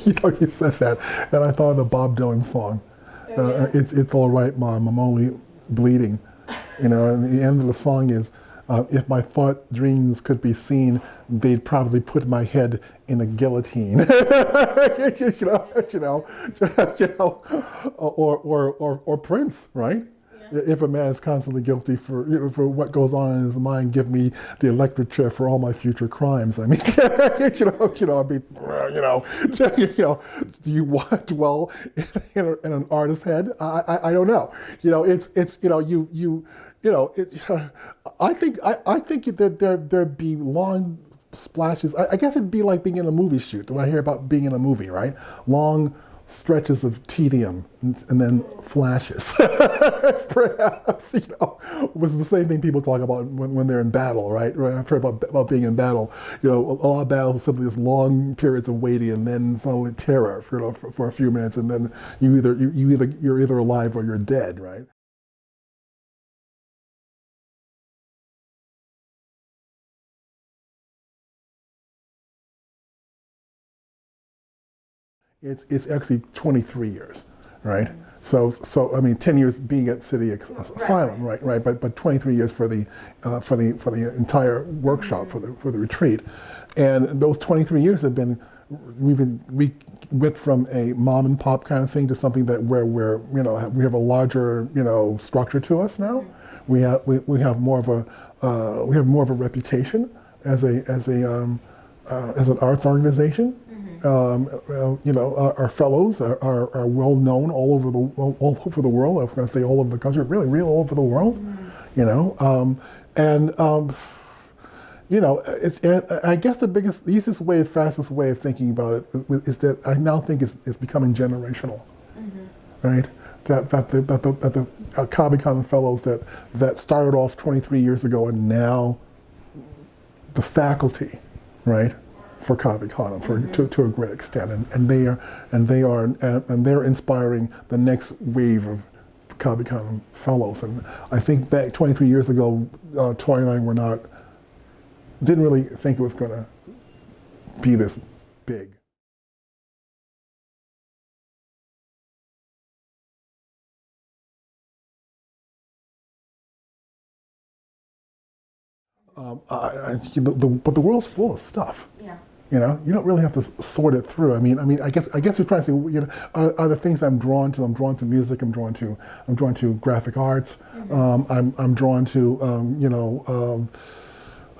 You said that, and I thought of the Bob Dylan song. It's all right, Mom. I'm only bleeding. And the end of the song is, if my thought dreams could be seen, they'd probably put my head in a guillotine. Or Prince, right? If a man is constantly guilty for what goes on in his mind, give me the electric chair for all my future crimes. I mean, do you want to dwell in an artist's head? I don't know. I think that there'd be long splashes. I guess it'd be like being in a movie shoot. When I hear about being in a movie, right? Long stretches of tedium and then flashes. Perhaps, was the same thing people talk about when they're in battle, right? I've heard about being in battle. A lot of battles are simply just long periods of waiting and then suddenly terror for a few minutes, and then you're either alive or you're dead, right? It's actually 23 years, right? So I mean, 10 years being at City Asylum, right? But 23 years for the entire workshop, for the retreat, and those 23 years have been we went from a mom and pop kind of thing to something where we have a larger structure to us now. We have more of a reputation as an arts organization. Our fellows are well known all over the world. I was going to say all over the country, really all over the world. It's. I guess the easiest way, fastest way of thinking about it is that I now think it's becoming generational, right? That the Cave Canem fellows that started off 23 years ago are now the faculty, right? For Cave Canem, to a great extent, and they're inspiring the next wave of Cave Canem fellows. And I think back 23 years ago, Toi and I didn't really think it was going to be this big. But the world's full of stuff. Yeah. You don't really have to sort it through. I mean, I guess you're trying to say, are the things I'm drawn to? I'm drawn to music. I'm drawn to graphic arts. I'm drawn to,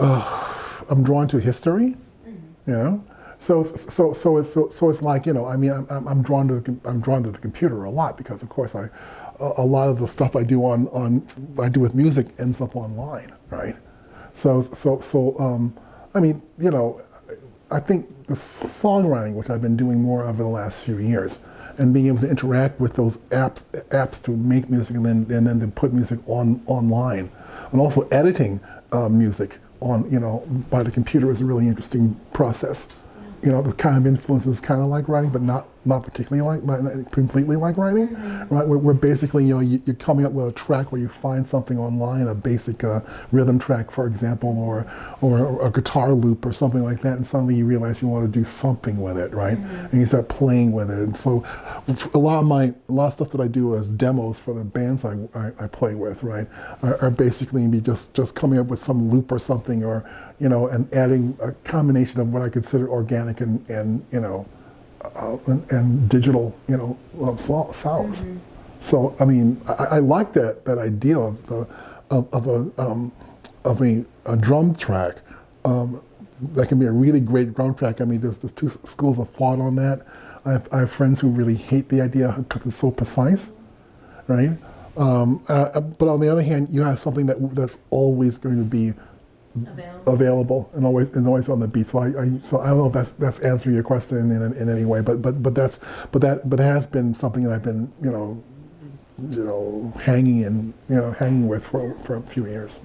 I'm drawn to history. So it's like, I mean, I'm drawn to the computer a lot because, of course, a lot of the stuff I do I do with music ends up online, right? So I mean, I think the songwriting, which I've been doing more of in the last few years, and being able to interact with those apps to make music and then to put music online, and also editing music by the computer is a really interesting process. The kind of influences kind of like writing, but not particularly completely like writing, right? We're basically, you're coming up with a track where you find something online, a basic rhythm track, for example, or a guitar loop or something like that, and suddenly you realize you want to do something with it, right? And you start playing with it. And so a lot of stuff that I do as demos for the bands I play with, right, are basically me just coming up with some loop or something, or and adding a combination of what I consider organic and digital, sounds. So I mean, I like that idea of a drum track. That can be a really great drum track. I mean, there's two schools of thought on that. I have friends who really hate the idea because it's so precise, right? But on the other hand, you have something that's always going to be available and always on the beat. So I don't know if that's answering your question in any way, but that has been something that I've been hanging with for a few years.